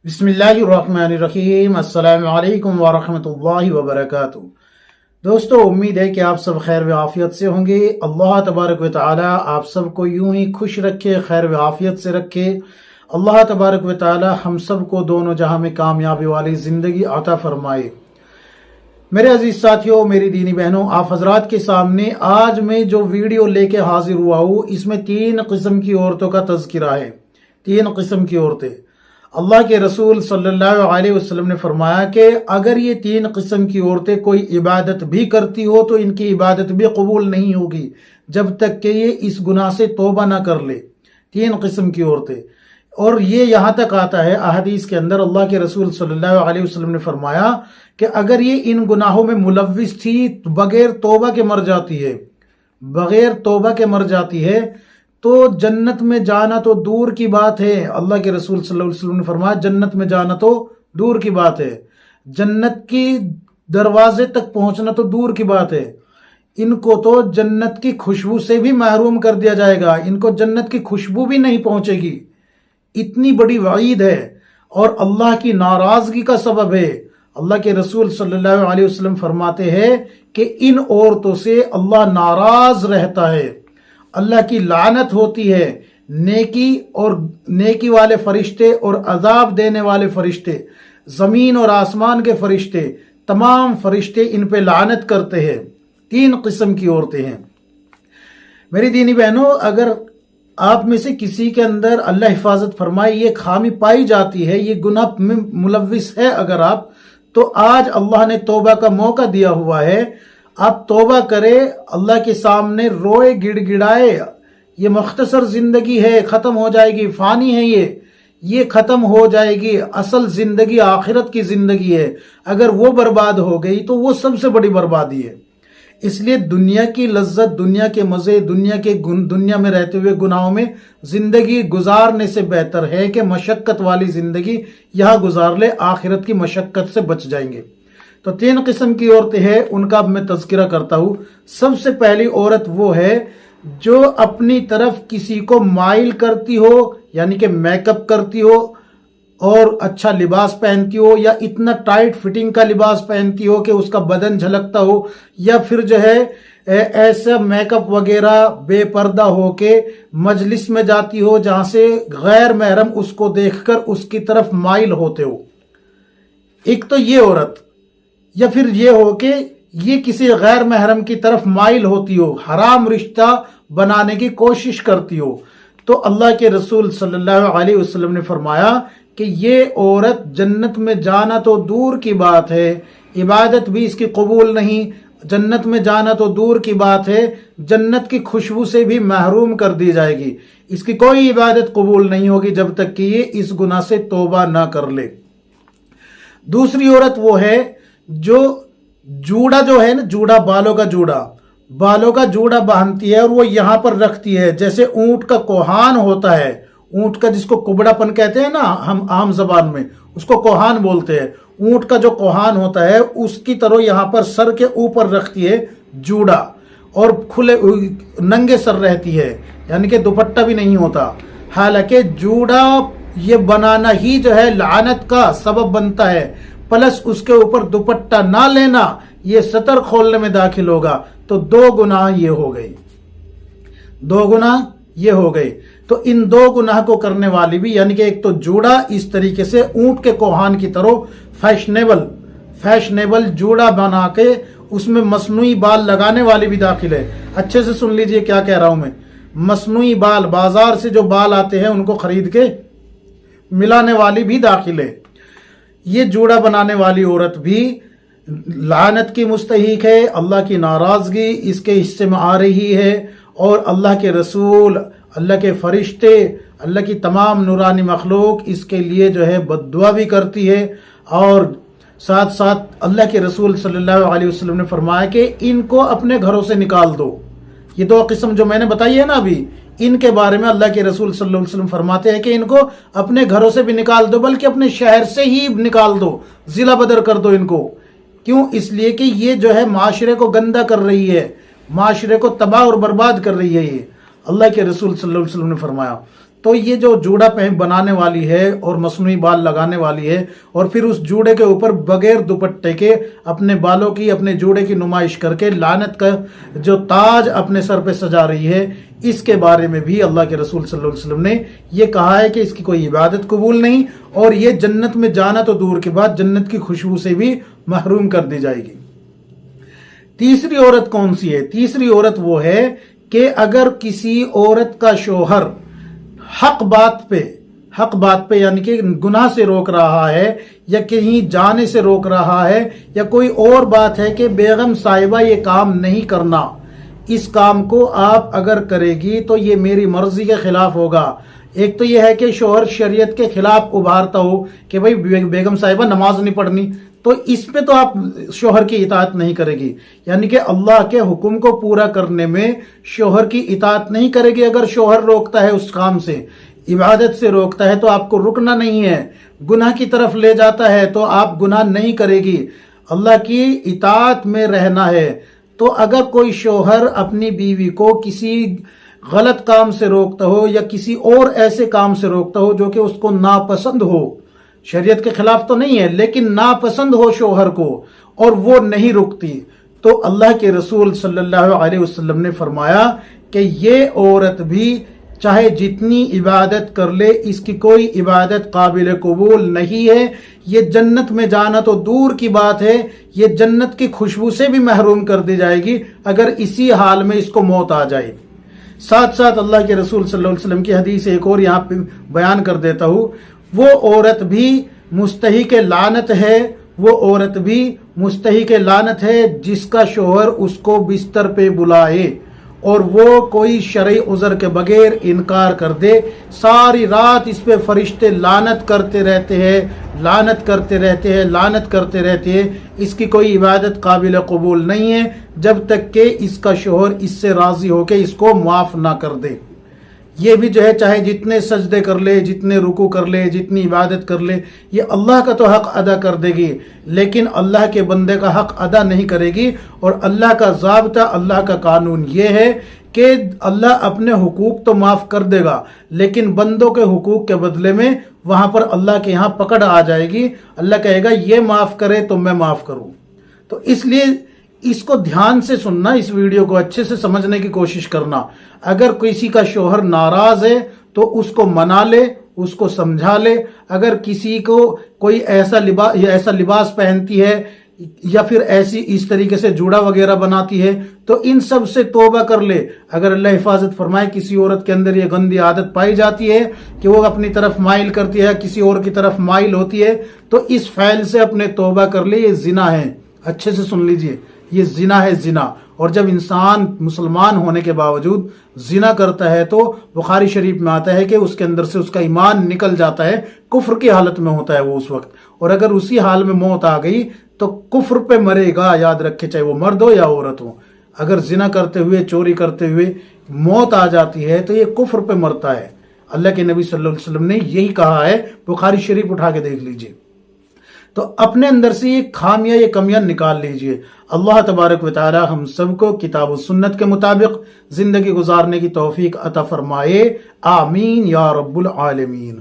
बिस्मिल्लाहिर्रहमानिर्रहीम। अस्सलाम वालेकुम वरहमतुल्लाहि वबरकातुह। दोस्तों, उम्मीद है कि आप सब खैर व आफियत से होंगे। अल्लाह तबारक व तआला आप सबको यूं ही खुश रखे, खैर व आफियत से रखे। अल्लाह तबारक व तआला हम सबको दोनों जहां में कामयाबी वाली ज़िंदगी अता फरमाए। मेरे अजीज साथियों, मेरी दीनी बहनों, आप हजरात के सामने आज मैं जो वीडियो लेके हाजिर हुआ हूँ, इसमें 3 किस्म की औरतों का तज़किरा है। 3 किस्म की औरतें। अल्लाह के रसूल सल्लल्लाहु अलैहि वसल्लम ने फरमाया कि अगर ये 3 किस्म की औरतें कोई इबादत भी करती हो तो इनकी इबादत भी कबूल नहीं होगी जब तक कि ये इस गुनाह से तौबा ना कर ले। 3 किस्म की औरतें। और ये यहाँ तक आता है अहदीस के अंदर, अल्लाह के रसूल सल्लल्लाहु अलैहि वसल्लम ने फरमाया कि अगर ये इन गुनाहों में मुलव्विस थी, बगैर तौबा के मर जाती है, बगैर तौबा के मर जाती है, तो जन्नत में जाना तो दूर की बात है। अल्लाह के रसूल सल्लल्लाहु अलैहि वसल्लम ने फरमाया जन्नत में जाना तो दूर की बात है, जन्नत की दरवाजे तक पहुंचना तो दूर की बात है, इनको तो जन्नत की खुशबू से भी महरूम कर दिया जाएगा, इनको जन्नत की खुशबू भी नहीं पहुंचेगी। इतनी बड़ी वईद है और अल्लाह की नाराजगी का सबब है। अल्लाह के रसूल सल्लल्लाहु अलैहि वसल्लम फरमाते हैं कि इन औरतों से अल्लाह नाराज रहता है, अल्लाह की लानत होती है। नेकी वाले फरिश्ते और अजाब देने वाले फरिश्ते, जमीन और आसमान के फरिश्ते, तमाम फरिश्ते इन पे लानत करते हैं। 3 किस्म की औरतें हैं। मेरी दीनी बहनों, अगर आप में से किसी के अंदर अल्लाह हिफाजत फरमाए ये खामी पाई जाती है, ये गुनाह में मुलव्विस है अगर आप, तो आज अल्लाह ने तौबा का मौका दिया हुआ है। आप तौबा करे, अल्लाह के सामने रोए, गिड़गिड़ाए। ये मुख्तसर जिंदगी है, खत्म हो जाएगी, फानी है ये खत्म हो जाएगी। असल जिंदगी आखिरत की जिंदगी है। अगर वो बर्बाद हो गई तो वो सबसे बड़ी बर्बादी है। इसलिए दुनिया की लज्जत, दुनिया के मजे, दुनिया में रहते हुए गुनाहों में जिंदगी गुजारने से बेहतर है कि मशक्कत वाली जिंदगी यहां गुजार ले, आखिरत की मशक्कत से बच जाएंगे। तो 3 किस्म की औरतें हैं, उनका अब मैं तज़किरा करता हूं। सबसे पहली औरत वो है जो अपनी तरफ किसी को माइल करती हो, यानी कि मेकअप करती हो और अच्छा लिबास पहनती हो, या इतना टाइट फिटिंग का लिबास पहनती हो कि उसका बदन झलकता हो, या फिर जो है ऐसा मेकअप वगैरह बेपर्दा हो के मजलिस में जाती हो जहां से गैर महरम उसको देखकर उसकी तरफ माइल होते हो। एक तो ये औरत, या फिर ये हो कि ये किसी गैर महरम की तरफ माइल होती हो, हराम रिश्ता बनाने की कोशिश करती हो, तो अल्लाह के रसूल सल्लल्लाहु अलैहि वसल्लम ने फरमाया कि ये औरत जन्नत में जाना तो दूर की बात है, इबादत भी इसकी कबूल नहीं। जन्नत में जाना तो दूर की बात है, जन्नत की खुशबू से भी महरूम कर दी जाएगी। इसकी कोई इबादत कबूल नहीं होगी जब तक कि ये इस गुनाह से तौबा ना कर ले। दूसरी औरत वो है जो जूड़ा जो है ना, जूड़ा, बालों का जूड़ा बांधती है और वो यहां पर रखती है, जैसे ऊंट का कोहान होता है, ऊंट का जिसको कुबड़ापन कहते हैं ना हम आम जबान में, उसको कोहान बोलते हैं। ऊंट का जो कोहान होता है उसकी तरह यहां पर सर के ऊपर रखती है जूड़ा, और खुले नंगे सर रहती है, यानी कि दुपट्टा भी नहीं होता। हालांकि जूड़ा ये बनाना ही जो है लानत का सबब बनता है, प्लस उसके ऊपर दुपट्टा ना लेना ये सतर खोलने में दाखिल होगा। तो 2 गुनाह ये हो गए, 2 गुनाह ये हो गए। तो इन 2 गुनाह को करने वाली भी, यानी कि एक तो जूड़ा इस तरीके से ऊंट के कोहान की तरह फैशनेबल जूड़ा बना के उसमें मसनूई बाल लगाने वाली भी दाखिल है। अच्छे से सुन लीजिए क्या कह रहा हूं मैं। मसनूई बाल, बाजार से जो बाल आते हैं उनको खरीद के मिलाने वाली भी दाखिल है। ये जूड़ा बनाने वाली औरत भी लानत की मुस्तहिक है, अल्लाह की नाराजगी इसके हिस्से में आ रही है, और अल्लाह के रसूल, अल्लाह के फरिश्ते, अल्लाह की तमाम नूरानी मखलूक इसके लिए जो है बद्दुआ भी करती है। और साथ साथ अल्लाह के रसूल सल्लल्लाहु अलैहि वसल्लम ने फरमाया कि इनको अपने घरों से निकाल दो। ये 2 किस्म जो मैंने बताई है ना अभी, इनके बारे में अल्लाह के रसूल सल्लल्लाहु अलैहि वसल्लम फरमाते हैं कि इनको अपने घरों से भी निकाल दो, बल्कि अपने शहर से ही निकाल दो, जिला बदर कर दो इनको। क्यों? इसलिए कि ये जो है माशरे को गंदा कर रही है, माशरे को तबाह और बर्बाद कर रही है ये, अल्लाह के रसूल सल्लल्लाहु अलैहि वसल्लम ने फरमाया। تو یہ جو جوڑا بنانے والی ہے اور مصنوعی بال لگانے والی ہے اور پھر اس جوڑے کے اوپر بغیر دوپٹے کے اپنے بالوں کی اپنے جوڑے کی نمائش کر کے لعنت کا جو تاج اپنے سر پہ سجا رہی ہے، اس کے بارے میں بھی اللہ کے رسول صلی اللہ علیہ وسلم نے یہ کہا ہے کہ اس کی کوئی عبادت قبول نہیں، اور یہ جنت میں جانا تو دور کے بعد جنت کی خوشبو سے بھی محروم کر دی جائے گی۔ تیسری عورت کون سی ہے؟ تیسری عورت وہ ہے کہ اگر کسی عورت کا شوہر حق بات پہ یعنی کہ گناہ سے روک رہا ہے یا کہیں جانے سے روک رہا ہے یا کوئی اور بات ہے کہ بیگم صاحبہ یہ کام نہیں کرنا، اس کام کو آپ اگر کرے گی تو یہ میری مرضی کے خلاف ہوگا۔ ایک تو یہ ہے کہ شوہر شریعت کے خلاف ابھارتا ہو کہ بھئی بیگم صاحبہ نماز نہیں پڑھنی، تو اس پہ تو آپ شوہر کی اطاعت نہیں کرے گی، یعنی کہ اللہ کے حکم کو پورا کرنے میں شوہر کی اطاعت نہیں کرے گی۔ اگر شوہر روکتا ہے اس کام سے، عبادت سے روکتا ہے، تو آپ کو رکنا نہیں ہے، گناہ کی طرف لے جاتا ہے تو آپ گناہ نہیں کرے گی، اللہ کی اطاعت میں رہنا ہے۔ تو اگر کوئی شوہر اپنی بیوی کو کسی غلط کام سے روکتا ہو یا کسی اور ایسے کام سے روکتا ہو جو کہ اس کو ناپسند ہو، شریعت کے خلاف تو نہیں ہے لیکن ناپسند ہو شوہر کو، اور وہ نہیں رکتی، تو اللہ کے رسول صلی اللہ علیہ وسلم نے فرمایا کہ یہ عورت بھی چاہے جتنی عبادت کر لے، اس کی کوئی عبادت قابل قبول نہیں ہے، یہ جنت میں جانا تو دور کی بات ہے، یہ جنت کی خوشبو سے بھی محروم کر دی جائے گی اگر اسی حال میں اس کو موت آ جائے۔ ساتھ ساتھ اللہ کے رسول صلی اللہ علیہ وسلم کی حدیث ایک اور یہاں پہ بیان کر دیتا ہوں، وہ عورت بھی مستحق لعنت ہے، وہ عورت بھی مستحق لعنت ہے جس کا شوہر اس کو بستر پہ بلائے اور وہ کوئی شرعی عذر کے بغیر انکار کر دے، ساری رات اس پہ فرشتے لعنت کرتے رہتے ہیں، لعنت کرتے رہتے ہیں، لعنت کرتے رہتے ہیں، اس کی کوئی عبادت قابل قبول نہیں ہے جب تک کہ اس کا شوہر اس سے راضی ہو کے اس کو معاف نہ کر دے۔ یہ بھی جو ہے چاہے جتنے سجدے کر لے، جتنے رکوع کر لے، جتنی عبادت کر لے، یہ اللہ کا تو حق ادا کر دے گی لیکن اللہ کے بندے کا حق ادا نہیں کرے گی۔ اور اللہ کا ضابطہ، اللہ کا قانون یہ ہے کہ اللہ اپنے حقوق تو معاف کر دے گا لیکن بندوں کے حقوق کے بدلے میں وہاں پر اللہ کے یہاں پکڑ آ جائے گی، اللہ کہے گا یہ معاف کرے تو میں معاف کروں۔ تو اس لیے اس کو دھیان سے سننا، اس ویڈیو کو اچھے سے سمجھنے کی کوشش کرنا۔ اگر کسی کا شوہر ناراض ہے تو اس کو منا لے، اس کو سمجھا لے۔ اگر کسی کو کوئی ایسا لباس پہنتی ہے یا پھر اس طریقے سے جوڑا وغیرہ بناتی ہے تو ان سب سے توبہ کر لے۔ اگر اللہ حفاظت فرمائے کسی عورت کے اندر یہ گندی عادت پائی جاتی ہے کہ وہ اپنی طرف مائل کرتی ہے، کسی اور کی طرف مائل ہوتی ہے، تو اس فعل سے اپنے توبہ کر لے، یہ زنا ہے۔ اچھے سے سن لیجئے، یہ زنا ہے، زنا۔ اور جب انسان مسلمان ہونے کے باوجود زنا کرتا ہے تو بخاری شریف میں آتا ہے کہ اس کے اندر سے اس کا ایمان نکل جاتا ہے، کفر کی حالت میں ہوتا ہے وہ اس وقت، اور اگر اسی حال میں موت آ گئی تو کفر پہ مرے گا، یاد رکھے، چاہے وہ مرد ہو یا عورت ہو۔ اگر زنا کرتے ہوئے، چوری کرتے ہوئے موت آ جاتی ہے تو یہ کفر پہ مرتا ہے۔ اللہ کے نبی صلی اللہ علیہ وسلم نے یہی کہا ہے، بخاری شریف اٹھا کے دیکھ لیجئے۔ تو اپنے اندر سے یہ خامیاں، یہ کمیاں نکال لیجئے۔ اللہ تبارک و تعالی ہم سب کو کتاب و سنت کے مطابق زندگی گزارنے کی توفیق عطا فرمائے، آمین یا رب العالمین۔